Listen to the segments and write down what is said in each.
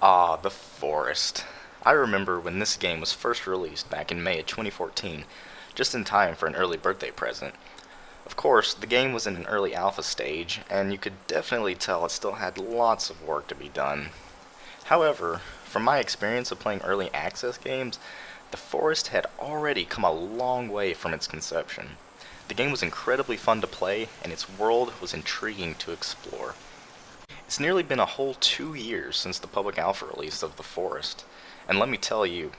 Ah, The Forest. I remember when this game was first released back in May of 2014, just in time for an early birthday present. Of course, the game was in an early alpha stage, and you could definitely tell it still had lots of work to be done. However, from my experience of playing early access games, The Forest had already come a long way from its conception. The game was incredibly fun to play, and its world was intriguing to explore. It's nearly been a whole 2 years since the public alpha release of The Forest, and let me tell you,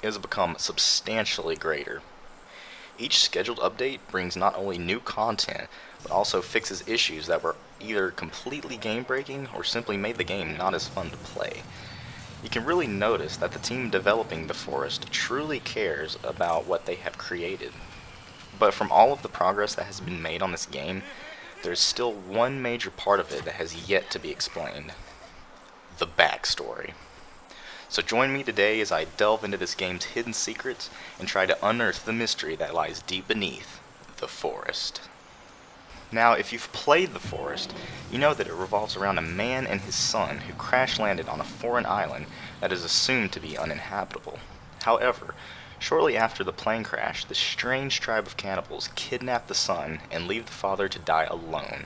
it has become substantially greater. Each scheduled update brings not only new content, but also fixes issues that were either completely game-breaking or simply made the game not as fun to play. You can really notice that the team developing The Forest truly cares about what they have created. But from all of the progress that has been made on this game, there's still one major part of it that has yet to be explained: the backstory. So join me today as I delve into this game's hidden secrets and try to unearth the mystery that lies deep beneath The Forest. Now, if you've played The Forest, you know that it revolves around a man and his son who crash-landed on a foreign island that is assumed to be uninhabitable. However, shortly after the plane crash, the strange tribe of cannibals kidnap the son and leave the father to die alone.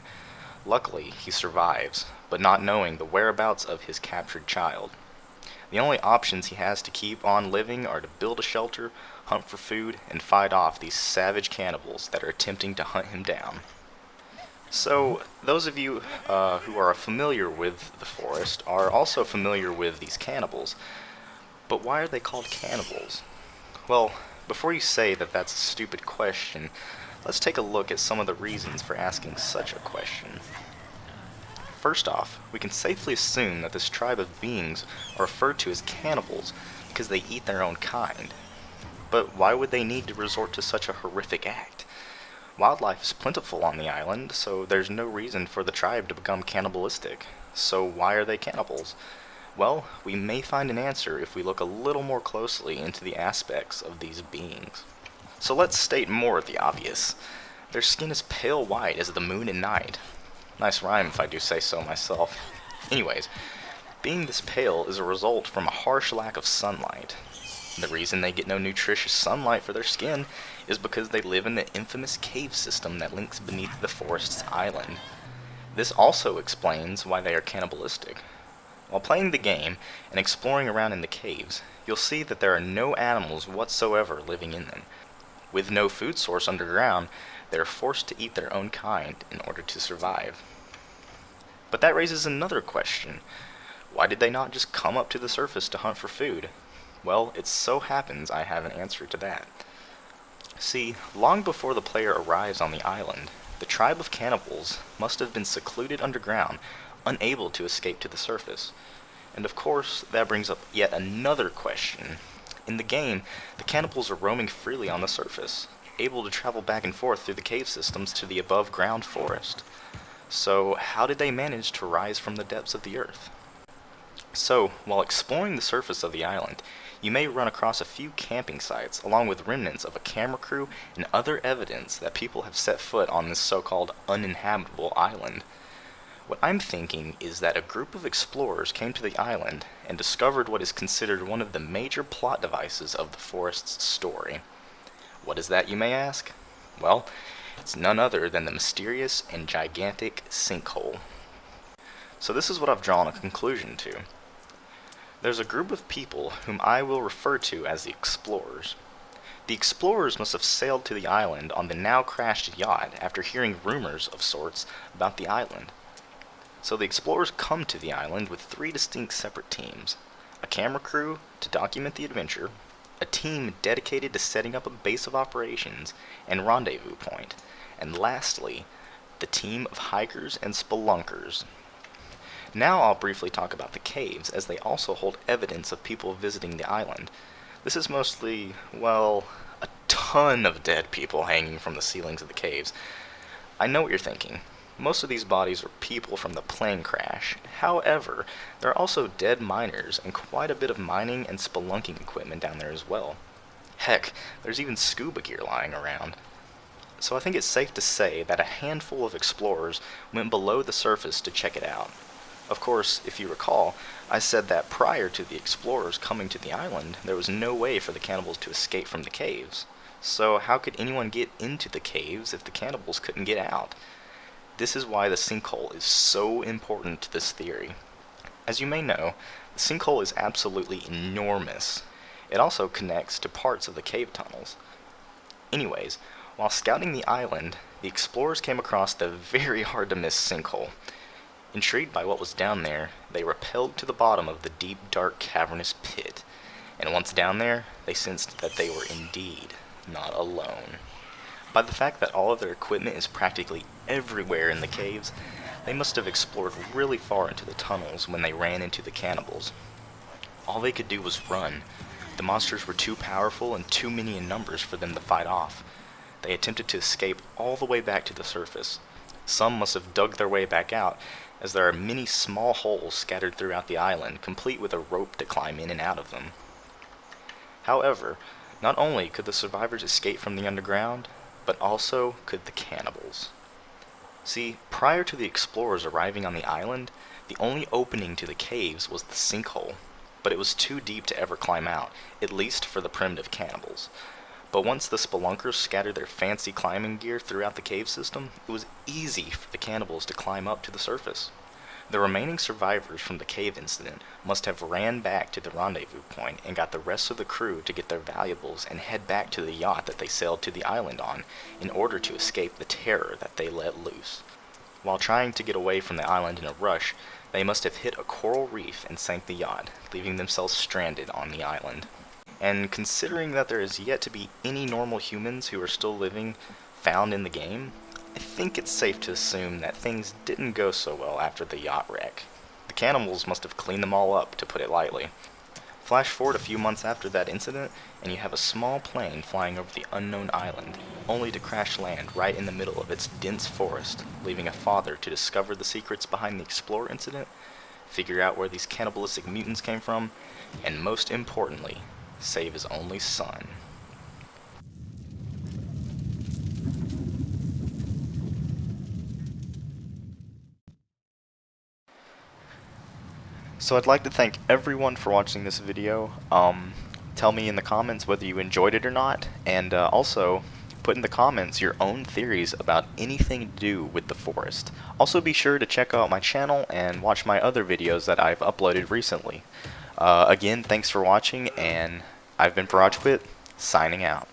Luckily, he survives, but not knowing the whereabouts of his captured child. The only options he has to keep on living are to build a shelter, hunt for food, and fight off these savage cannibals that are attempting to hunt him down. So, those of you who are familiar with The Forest are also familiar with these cannibals. But why are they called cannibals? Well, before you say that that's a stupid question, let's take a look at some of the reasons for asking such a question. First off, we can safely assume that this tribe of beings are referred to as cannibals because they eat their own kind. But why would they need to resort to such a horrific act? Wildlife is plentiful on the island, so there's no reason for the tribe to become cannibalistic. So why are they cannibals? Well, we may find an answer if we look a little more closely into the aspects of these beings. So let's state more of the obvious. Their skin is pale white as the moon at night. Nice rhyme if I do say so myself. Anyways, being this pale is a result from a harsh lack of sunlight. The reason they get no nutritious sunlight for their skin is because they live in the infamous cave system that links beneath the forest's island. This also explains why they are cannibalistic. While playing the game and exploring around in the caves, you'll see that there are no animals whatsoever living in them. With no food source underground, they are forced to eat their own kind in order to survive. But that raises another question. Why did they not just come up to the surface to hunt for food? Well, it so happens I have an answer to that. See, long before the player arrives on the island, the tribe of cannibals must have been secluded underground, unable to escape to the surface. And of course, that brings up yet another question. In the game, the cannibals are roaming freely on the surface, able to travel back and forth through the cave systems to the above-ground forest. So, how did they manage to rise from the depths of the earth? So, while exploring the surface of the island, you may run across a few camping sites, along with remnants of a camera crew and other evidence that people have set foot on this so-called uninhabitable island. What I'm thinking is that a group of explorers came to the island and discovered what is considered one of the major plot devices of the forest's story. What is that, you may ask? Well, it's none other than the mysterious and gigantic sinkhole. So this is what I've drawn a conclusion to. There's a group of people whom I will refer to as the explorers. The explorers must have sailed to the island on the now crashed yacht after hearing rumors of sorts about the island. So the explorers come to the island with three distinct separate teams: a camera crew to document the adventure, a team dedicated to setting up a base of operations and rendezvous point, and lastly, the team of hikers and spelunkers. Now I'll briefly talk about the caves, as they also hold evidence of people visiting the island. This is mostly, well, a ton of dead people hanging from the ceilings of the caves. I know what you're thinking. Most of these bodies are people from the plane crash. However, there are also dead miners and quite a bit of mining and spelunking equipment down there as well. Heck, there's even scuba gear lying around. So I think it's safe to say that a handful of explorers went below the surface to check it out. Of course, if you recall, I said that prior to the explorers coming to the island, there was no way for the cannibals to escape from the caves. So how could anyone get into the caves if the cannibals couldn't get out? This is why the sinkhole is so important to this theory. As you may know, the sinkhole is absolutely enormous. It also connects to parts of the cave tunnels. Anyways, while scouting the island, the explorers came across the very hard-to-miss sinkhole. Intrigued by what was down there, they rappelled to the bottom of the deep, dark, cavernous pit, and once down there, they sensed that they were indeed not alone. By the fact that all of their equipment is practically everywhere in the caves, they must have explored really far into the tunnels when they ran into the cannibals. All they could do was run. The monsters were too powerful and too many in numbers for them to fight off. They attempted to escape all the way back to the surface. Some must have dug their way back out, as there are many small holes scattered throughout the island, complete with a rope to climb in and out of them. However, not only could the survivors escape from the underground, but also could the cannibals. See, prior to the explorers arriving on the island, the only opening to the caves was the sinkhole, but it was too deep to ever climb out, at least for the primitive cannibals. But once the spelunkers scattered their fancy climbing gear throughout the cave system, it was easy for the cannibals to climb up to the surface. The remaining survivors from the cave incident must have ran back to the rendezvous point and got the rest of the crew to get their valuables and head back to the yacht that they sailed to the island on in order to escape the terror that they let loose. While trying to get away from the island in a rush, they must have hit a coral reef and sank the yacht, leaving themselves stranded on the island. And considering that there is yet to be any normal humans who are still living found in the game, I think it's safe to assume that things didn't go so well after the yacht wreck. The cannibals must have cleaned them all up, to put it lightly. Flash forward a few months after that incident, and you have a small plane flying over the unknown island, only to crash land right in the middle of its dense forest, leaving a father to discover the secrets behind the Explorer incident, figure out where these cannibalistic mutants came from, and most importantly, save his only son. So I'd like to thank everyone for watching this video. Tell me in the comments whether you enjoyed it or not, and also put in the comments your own theories about anything to do with the forest. Also be sure to check out my channel and watch my other videos that I've uploaded recently. Again, thanks for watching, and I've been Parajpit, signing out.